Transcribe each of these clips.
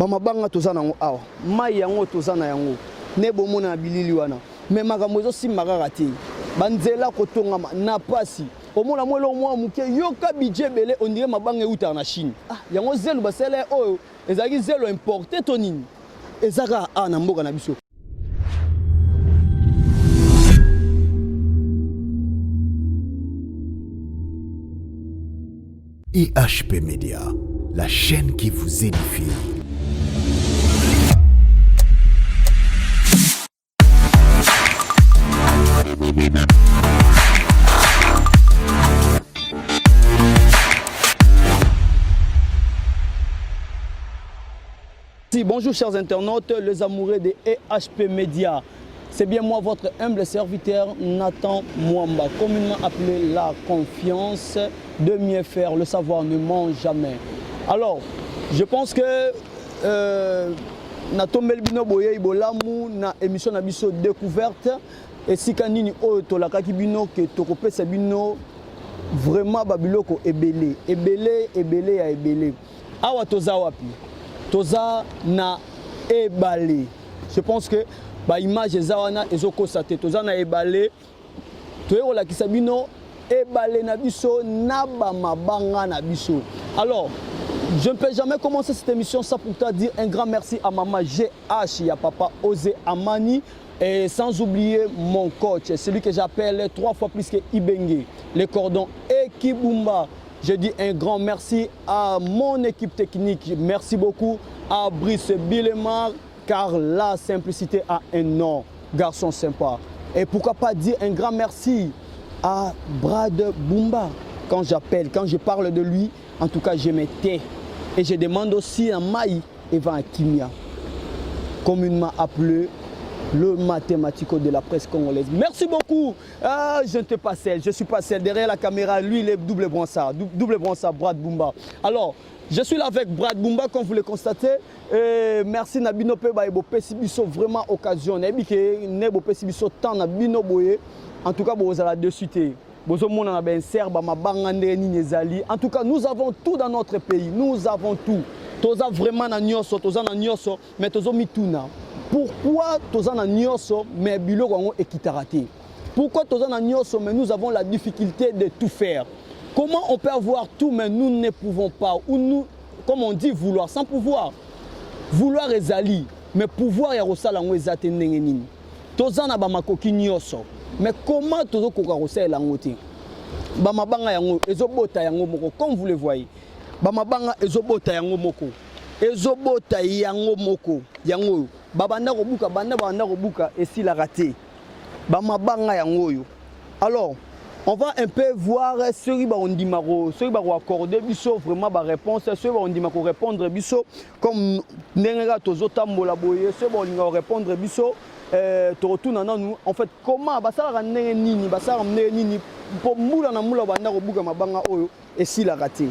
bamabanga toza nango awa mai yango toza na yango ne bomona na bilili wana me makambo ezosimba kaka te banzela kotongama na pasi omona mwelo mwa muke yoka budget belé on dirait mabanga euta na Chine yango zelo basele oyo ezaki zelo importé to nini ezaka na mboka na biso. IHP Media, la chaîne qui vous édifie. Bonjour chers internautes, les amoureux de IHP Media. C'est bien moi, votre humble serviteur Nathan Mwamba, communément appelé la confiance de mieux faire. Le savoir ne ment jamais. Alors, je pense que Nathan Melbino Boye Ibolamu na émission Nabiso découverte et si kanini oto la kakibino que tokope sabino vraiment babiloko ebele ya ebele. Awa toza wapi? Toza na ebale. Je pense que ba image ezawana ezoko sate toza na ebale toyeko la kisabino ebale na biso na ba mabanga na biso. Alors, je ne peux jamais commencer cette émission sans pourtant dire un grand merci à maman GH, ya papa Osé Amani et sans oublier mon coach, celui que j'appelle 3 fois plus que Ibenge, les cordons et Kibumba. Je dis un grand merci à mon équipe technique. Merci beaucoup à Brice Bilemar, car la simplicité a un nom, garçon sympa. Et pourquoi pas dire un grand merci à Brad Bumba. Quand j'appelle, quand je parle de lui, en tout cas je me tais. Et je demande aussi à Maï Evan Kimia, communément appelé le mathématico de la presse congolaise. Merci beaucoup. Je ne suis pas seul, je suis pas seul. Derrière la caméra, lui, il est double bransard, Brad Bumba. Alors, je suis là avec Brad Bumba, comme vous le constatez. Merci Nabino Peba et Bopesibiso, vraiment occasion. Nebo Pesibiso tant Nabino Boye. En tout cas, vous allez dessus. En tout cas, nous avons tout dans notre pays. Nous avons tout. Toza vraiment na nyoso, toza na nyoso, mais tozo mituna. Pourquoi toza na nyoso, mais biloko ngo ekitarate? Pourquoi toza na nyoso, mais nous avons la difficulté de tout faire? Comment on peut avoir tout, mais nous ne pouvons pas? Ou nous, comme on dit, vouloir sans pouvoir. Vouloir ezali, mais pouvoir ya rosala ngo ezate ndenge nini? Toza na ba makoki nyoso. Mais comment tozo koka rosala ngo te? Ba mabanga yango ezobota yango moko, comme vous le voyez. Bamabanga ezobota yango moko. Ezobota yango moko. Yango babanda kobuka banda kobuka esi la raté. Bamabanga yango yo. Alors, on va un peu voir ceux qui vont accorder biso vraiment ba réponse, ceux qui vont répondre biso comme nenga tozota mbola boye, ceux qui vont répondre biso to retourne nous en fait comment basala nini basala nini pour mula na mula banda kobuka mabanga oyo esi la raté.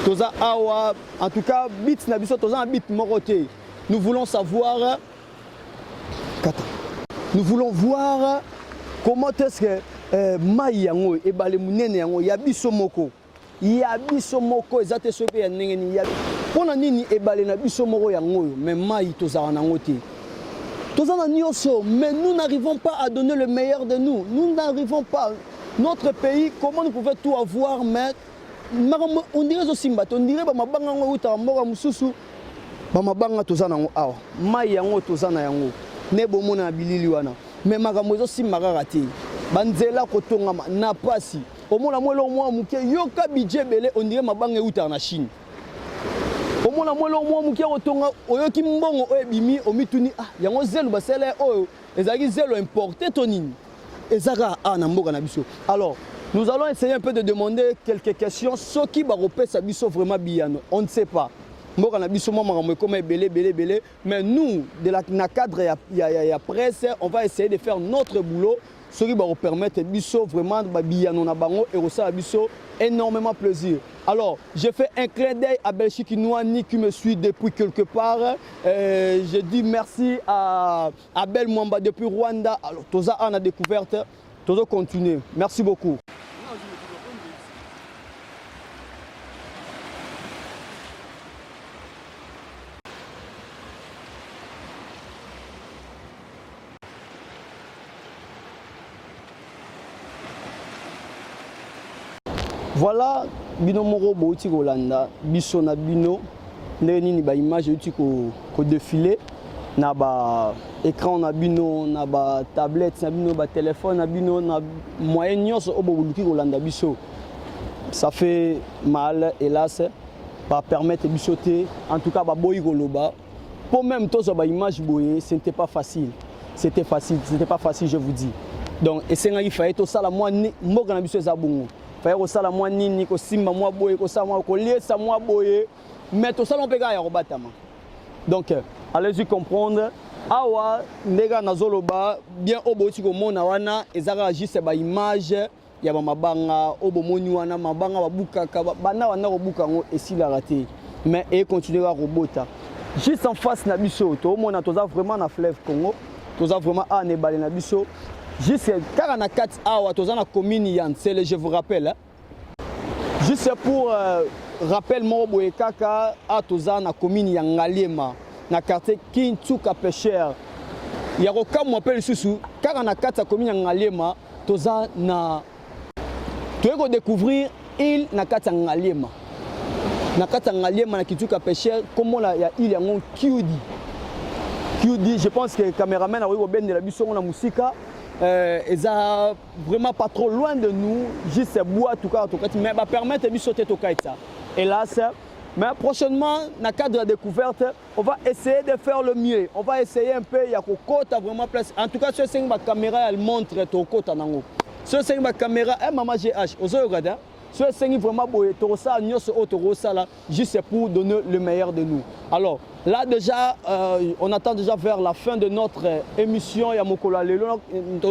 Toza awa, en tout cas, bit na biso toza un bit moroté. Nous voulons savoir, nous voulons voir comment est-ce que mai yango e bale munene yango ya biso moko ezate sope ya ndenge ya pona nini e bale na biso moko yango mais mai toza nango te. Toza na nyoso, mais nous n'arrivons pas à donner le meilleur de nous. Nous n'arrivons pas. Notre pays, comment nous pouvons tout avoir, mais on dirait aussi on dirait bamabanga ngo uta mboka mususu bamabanga toza nango awa mai yango toza na yango ne bomona na bilili wana mais makambo ezosimba kaka te banzela kotongama na pasi omona mwelo mwa muke yoka budget belé on dirait mabanga euta na Chine omona mwelo mwa muke otonga oyoki mbongo oyo bimi omituni yango zelo basele oyo ezaki zelo importé to nini ezaka na mboka na biso. Alors nous allons essayer un peu de demander quelques questions. Ce qui va repérer ça biso vraiment bien, on ne sait pas. Mboka na biso mama comme belé, mais nous de la cadre ya presse, on va essayer de faire notre boulot. Ce qui va nous permettre biso vraiment bien na bango et ça biso énormément plaisir. Alors, je fais un clin d'œil à Belgique Nouani qui me suit depuis quelque part. Je dis merci à Abel Mwamba depuis Rwanda. Alors, Toza a découverte. Toza continue. Merci beaucoup. Voilà, bino moko bouti kolanda, biso na bino, nini ba image uti ko défilé, na ba écran na bino, na ba tablette na bino, ba téléphone na bino, na moyen nyos obo buluki kolanda biso. Ça fait mal, hélas, pas permettre bisoter, en tout cas ba boy koloba. Pour même tous ba image boye, ce n'était pas facile. C'était pas facile, je vous dis. Donc, et c'est il fallait tout ça la moi mboka na biso ezabungu. Fallait ko sala moi nini ko simba moi boye ko sa moi ko liesa moi boye mais tout ça on peut ga ya robatama. Donc allez-y comprendre awa ndega nazoloba bien oboti ko mona wana ezaka juste ba image ya ba mabanga obomoni wana mabanga babukaka bana wana ko bukango esila raté mais et continuer à robota juste en face na biso to mona toza vraiment na fleuve Congo toza vraiment à ne balé na biso. Juste 44 awa toza na commune Yansele, je vous rappelle. Hein? Juste pour rappel mo boye kaka a toza na commune ya Ngaliema na quartier Kintuka Pêcheur. Ya ko kam mo appelle susu 44 ya commune ya Ngaliema toza na toyeko découvrir île na kati ya Ngaliema. Na kati ya Ngaliema na Kintuka Pêcheur comme la ya île yango Kiudi. Kiudi, je pense que le caméraman a eu ben de la biso na musika. Ils sont vraiment pas trop loin de nous, juste bois tout cas, mais va permettre de sauter tout ça. Hélas, mais prochainement, dans le cadre de la découverte, on va essayer de faire le mieux. On va essayer un peu, il y a côté vraiment place. En tout cas, ce c'est ma caméra, elle montre ton côté en haut. Ce c'est ma caméra, maman GH, aux yeux regardez. Ce c'est vraiment beau, ça, juste pour donner le meilleur de nous. Alors là déjà, on attend déjà vers la fin de notre émission. Il y a Mokola Lelo, il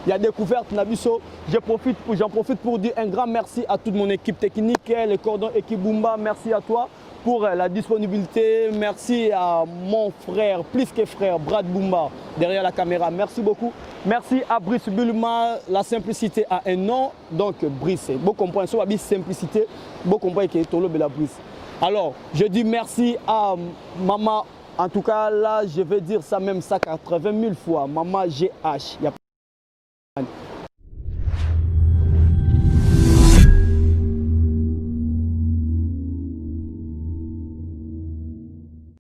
y a découverte Nabiso. J'en profite pour dire un grand merci à toute mon équipe technique, les cordons équipe Bumba. Merci à toi pour la disponibilité. Merci à mon frère, plus que frère, Brad Bumba, derrière la caméra. Merci beaucoup. Merci à Brice Bulma. La simplicité a un nom, donc Brice. Vous comprenez, sur la simplicité, vous comprenez que c'est la Brice. Alors, je dis merci à Maman. En tout cas, là, je vais dire ça même ça 80 000 fois. Maman GH.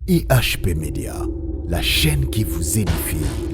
IHP Média, la chaîne qui vous édifie.